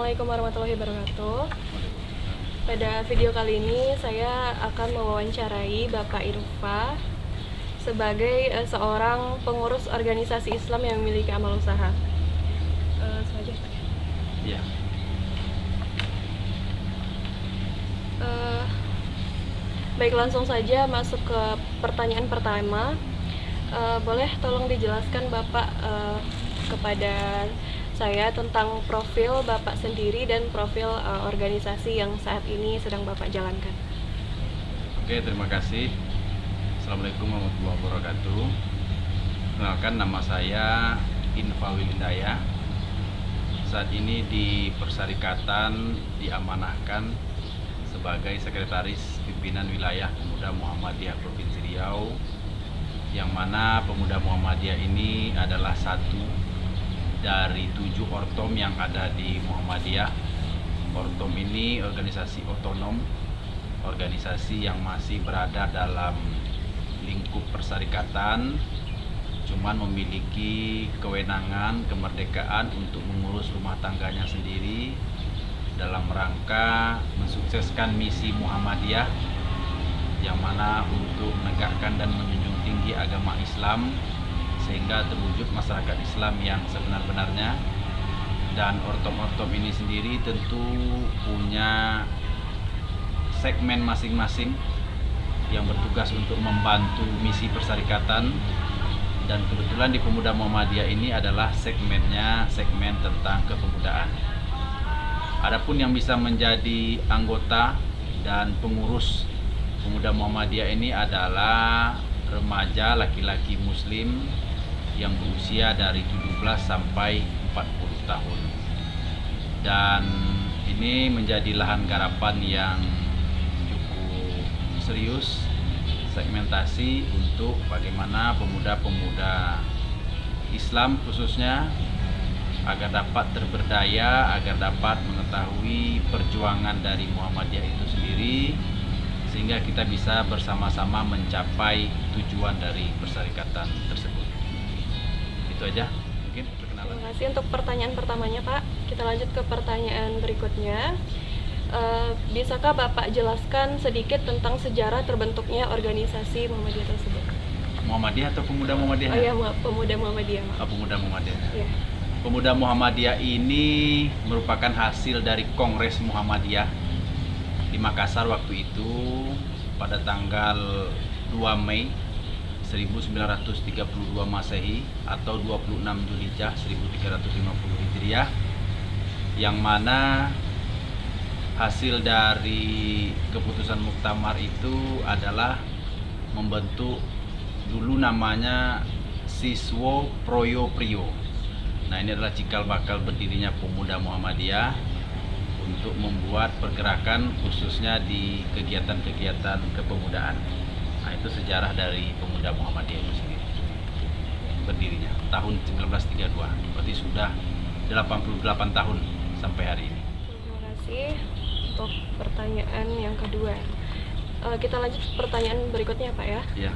Assalamualaikum warahmatullahi wabarakatuh. Pada video kali ini saya akan mewawancarai Bapak Irfa sebagai seorang pengurus organisasi Islam yang memiliki amal usaha. Saja Pak. Iya. Baik, langsung saja masuk ke pertanyaan pertama. Boleh tolong dijelaskan Bapak kepada saya tentang profil Bapak sendiri dan profil organisasi yang saat ini sedang Bapak jalankan. Oke, terima kasih. Assalamualaikum warahmatullahi wabarakatuh. Kenalkan, nama saya Infa Wilindaya. Saat ini di Persyarikatan diamanahkan sebagai Sekretaris Pimpinan Wilayah Pemuda Muhammadiyah Provinsi Riau, yang mana Pemuda Muhammadiyah ini adalah satu dari 7 ortom yang ada di Muhammadiyah. Ortom ini organisasi otonom, organisasi yang masih berada dalam lingkup persyarikatan, cuman memiliki kewenangan, kemerdekaan untuk mengurus rumah tangganya sendiri dalam rangka mensukseskan misi Muhammadiyah, yang mana untuk menegakkan dan menjunjung tinggi agama Islam sehingga terwujud masyarakat Islam yang sebenar-benarnya. Dan ortom-ortom ini sendiri tentu punya segmen masing-masing yang bertugas untuk membantu misi persyarikatan, dan kebetulan di Pemuda Muhammadiyah ini adalah segmennya segmen tentang kepemudaan. Adapun yang bisa menjadi anggota dan pengurus Pemuda Muhammadiyah ini adalah remaja laki-laki muslim yang berusia dari 17 sampai 40 tahun. Dan ini menjadi lahan garapan yang cukup serius, segmentasi untuk bagaimana pemuda-pemuda Islam khususnya agar dapat terberdaya, agar dapat mengetahui perjuangan dari Muhammadiyah itu sendiri, sehingga kita bisa bersama-sama mencapai tujuan dari persyarikatan tersebut. Itu aja mungkin perkenalan. Terima kasih untuk pertanyaan pertamanya Pak. Kita lanjut ke pertanyaan berikutnya. Bisakah Bapak jelaskan sedikit tentang sejarah terbentuknya organisasi Muhammadiyah tersebut? Muhammadiyah atau Pemuda Muhammadiyah? Oh iya, Pemuda Muhammadiyah. Oh, Pemuda Muhammadiyah. Iya. Pemuda Muhammadiyah ini merupakan hasil dari Kongres Muhammadiyah di Makassar waktu itu pada tanggal 2 Mei 1932 Masehi atau 26 Dzulhijjah 1350 Hijriah, yang mana hasil dari keputusan muktamar itu adalah membentuk dulu namanya Siswo Proyo Prio. Nah, ini adalah cikal bakal berdirinya Pemuda Muhammadiyah untuk membuat pergerakan khususnya di kegiatan-kegiatan kepemudaan. Nah, itu sejarah dari Pemuda Muhammadiyah itu sendiri. Berdirinya tahun 1932, berarti sudah 88 tahun sampai hari ini. Terima kasih untuk pertanyaan yang kedua. Kita lanjut pertanyaan berikutnya Pak ya. Ya.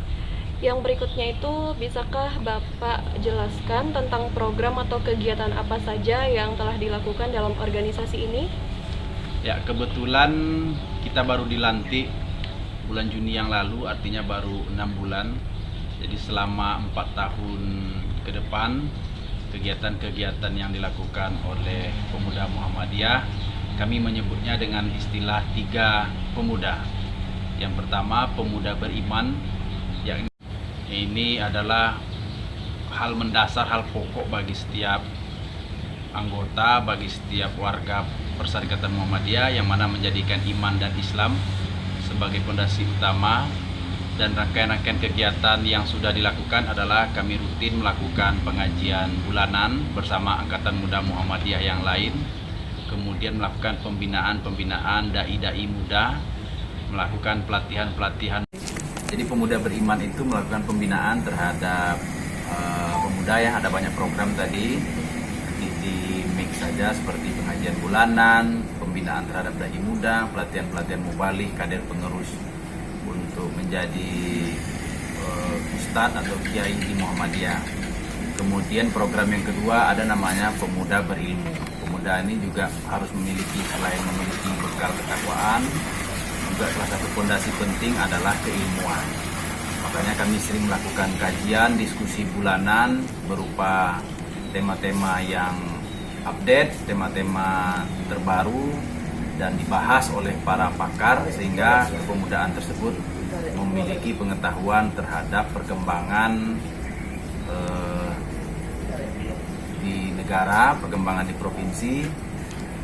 Yang berikutnya itu, bisakah Bapak jelaskan tentang program atau kegiatan apa saja yang telah dilakukan dalam organisasi ini? Ya, kebetulan kita baru dilantik bulan Juni yang lalu, artinya baru 6 bulan. Jadi selama 4 tahun ke depan, kegiatan-kegiatan yang dilakukan oleh Pemuda Muhammadiyah, kami menyebutnya dengan istilah 3 pemuda. Yang pertama, pemuda beriman, yang ini adalah hal mendasar, hal pokok bagi setiap anggota, bagi setiap warga Persyarikatan Muhammadiyah, yang mana menjadikan iman dan Islam sebagai fondasi utama. Dan rangkaian-rangkaian kegiatan yang sudah dilakukan adalah kami rutin melakukan pengajian bulanan bersama Angkatan Muda Muhammadiyah yang lain, kemudian melakukan pembinaan dai-dai muda, melakukan pelatihan-pelatihan. Jadi pemuda beriman itu melakukan pembinaan terhadap pemuda, ya ada banyak program tadi di mix saja, seperti pengajian bulanan, pembinaan terhadap dai muda, pelatihan-pelatihan mubalik, kader penerus untuk menjadi ustadz atau kiai di Muhammadiyah. Kemudian program yang kedua ada namanya pemuda berilmu. pemuda ini juga harus memiliki, selain memiliki bekal ketakwaan, juga salah satu fondasi penting adalah keilmuan. Makanya kami sering melakukan kajian, diskusi bulanan berupa tema-tema yang update, tema-tema terbaru, dan dibahas oleh para pakar sehingga kepemudaan tersebut memiliki pengetahuan terhadap perkembangan di negara, perkembangan di provinsi,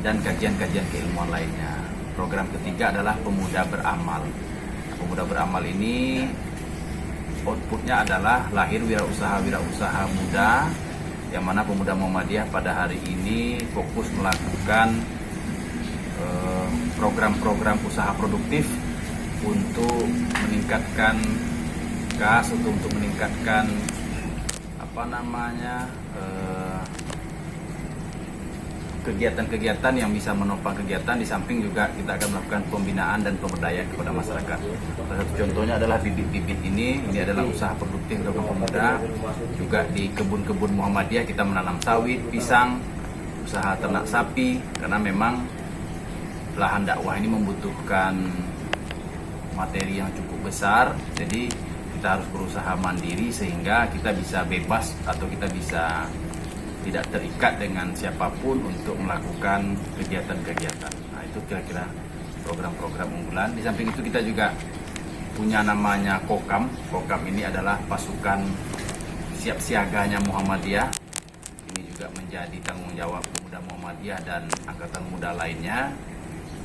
dan kajian-kajian keilmuan lainnya. Program ketiga adalah Pemuda Beramal. Pemuda Beramal ini outputnya adalah lahir wirausaha muda, yang mana pemuda Muhammadiyah pada hari ini fokus melakukan program-program usaha produktif untuk meningkatkan untuk meningkatkan kegiatan-kegiatan yang bisa menopang kegiatan. Di samping juga kita akan melakukan pembinaan dan pemberdayaan kepada masyarakat. Salah satu contohnya adalah bibit-bibit ini adalah usaha produktif untuk pemuda. Juga di kebun-kebun Muhammadiyah kita menanam sawit, pisang, usaha ternak sapi, karena memang lahan dakwah ini membutuhkan materi yang cukup besar. Jadi kita harus berusaha mandiri sehingga kita bisa bebas atau kita bisa tidak terikat dengan siapapun untuk melakukan kegiatan-kegiatan. Nah, itu kira-kira program-program unggulan. Di samping itu kita juga punya namanya Kokam. Kokam ini adalah pasukan siap siaganya Muhammadiyah. Ini juga menjadi tanggung jawab pemuda Muhammadiyah dan angkatan muda lainnya.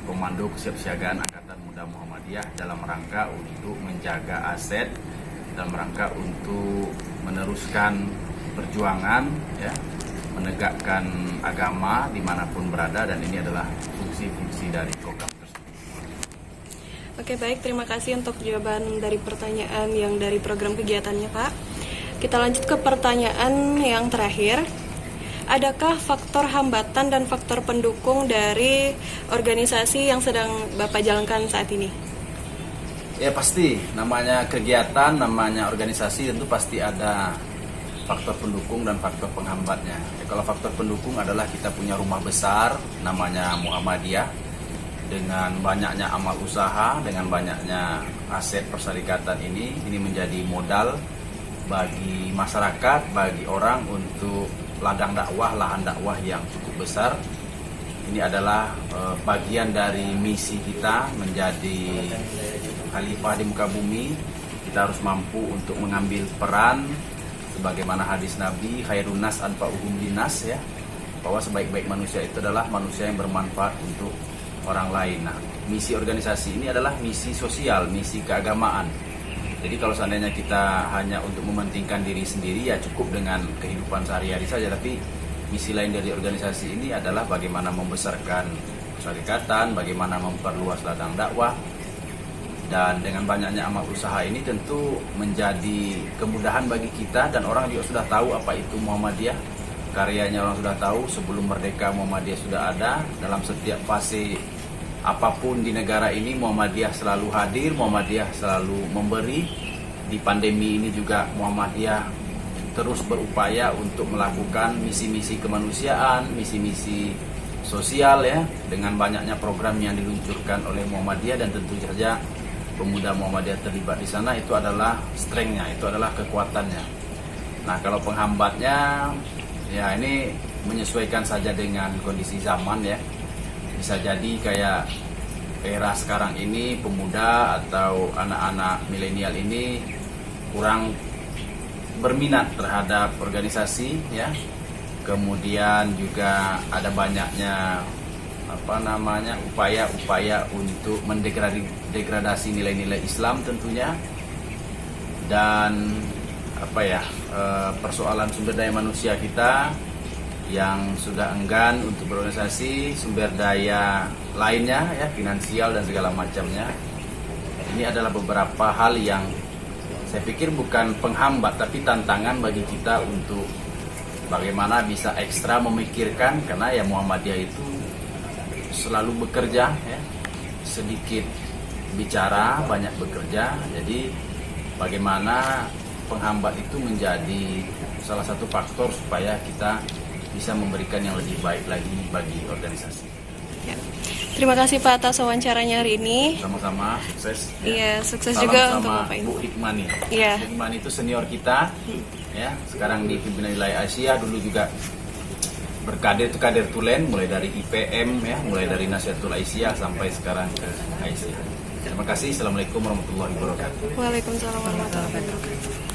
Komando Kesiapsiagaan Angkatan Muda Muhammadiyah dalam rangka untuk menjaga aset, dalam rangka untuk meneruskan perjuangan, ya, menegakkan agama dimanapun berada, dan ini adalah fungsi-fungsi dari Kokam tersebut. Oke, baik, terima kasih untuk jawaban dari pertanyaan yang dari program kegiatannya, Pak. Kita lanjut ke pertanyaan yang terakhir. Adakah faktor hambatan dan faktor pendukung dari organisasi yang sedang Bapak jalankan saat ini? Ya pasti, namanya kegiatan, namanya organisasi tentu pasti ada faktor pendukung dan faktor penghambatnya. Ya, kalau faktor pendukung adalah kita punya rumah besar namanya Muhammadiyah, dengan banyaknya amal usaha, dengan banyaknya aset persyarikatan ini menjadi modal bagi masyarakat, bagi orang untuk ladang dakwah, lahan dakwah yang cukup besar. Ini adalah bagian dari misi kita menjadi khalifah di muka bumi. Kita harus mampu untuk mengambil peran sebagaimana hadis Nabi, khairun nas anfa'uhum linnas, ya, bahwa sebaik-baik manusia itu adalah manusia yang bermanfaat untuk orang lain. Nah, misi organisasi ini adalah misi sosial, misi keagamaan. Jadi kalau seandainya kita hanya untuk mementingkan diri sendiri, ya cukup dengan kehidupan sehari-hari saja. Tapi misi lain dari organisasi ini adalah bagaimana membesarkan persyarikatan, bagaimana memperluas ladang dakwah. Dan dengan banyaknya amal usaha ini tentu menjadi kemudahan bagi kita, dan orang juga sudah tahu apa itu Muhammadiyah. Karyanya orang sudah tahu, sebelum merdeka Muhammadiyah sudah ada. Dalam setiap fase apapun di negara ini Muhammadiyah selalu hadir, Muhammadiyah selalu memberi. Di pandemi ini juga Muhammadiyah terus berupaya untuk melakukan misi-misi kemanusiaan, misi-misi sosial, ya, dengan banyaknya program yang diluncurkan oleh Muhammadiyah. Dan tentu saja pemuda Muhammadiyah terlibat di sana, itu adalah strength-nya, itu adalah kekuatannya. Nah, kalau penghambatnya, ya ini menyesuaikan saja dengan kondisi zaman, ya. Bisa jadi kayak era sekarang ini pemuda atau anak-anak milenial ini kurang berminat terhadap organisasi, ya. Kemudian juga ada banyaknya upaya-upaya untuk mendegradasi nilai-nilai Islam tentunya, dan persoalan sumber daya manusia kita yang sudah enggan untuk berorganisasi, sumber daya lainnya, ya, finansial dan segala macamnya. Ini adalah beberapa hal yang saya pikir bukan penghambat tapi tantangan bagi kita untuk bagaimana bisa ekstra memikirkan, karena ya Muhammadiyah itu selalu bekerja, ya, sedikit bicara, banyak bekerja. Jadi bagaimana penghambat itu menjadi salah satu faktor supaya kita bisa memberikan yang lebih baik lagi bagi organisasi. Ya. Terima kasih Pak atas wawancaranya hari ini. Sama-sama, sukses. Iya, sukses Salam juga sama untuk Bapak ini. Bu Hikmani. Iya. Bu Hikmani itu senior kita, ya. Sekarang di pimpinan wilayah Asia, dulu juga berkader itu kader Tulen, mulai dari IPM, ya, mulai dari Nasihatul Aisyah sampai sekarang ke Aisyah. Terima kasih. Assalamualaikum warahmatullahi wabarakatuh. Waalaikumsalam warahmatullahi wabarakatuh.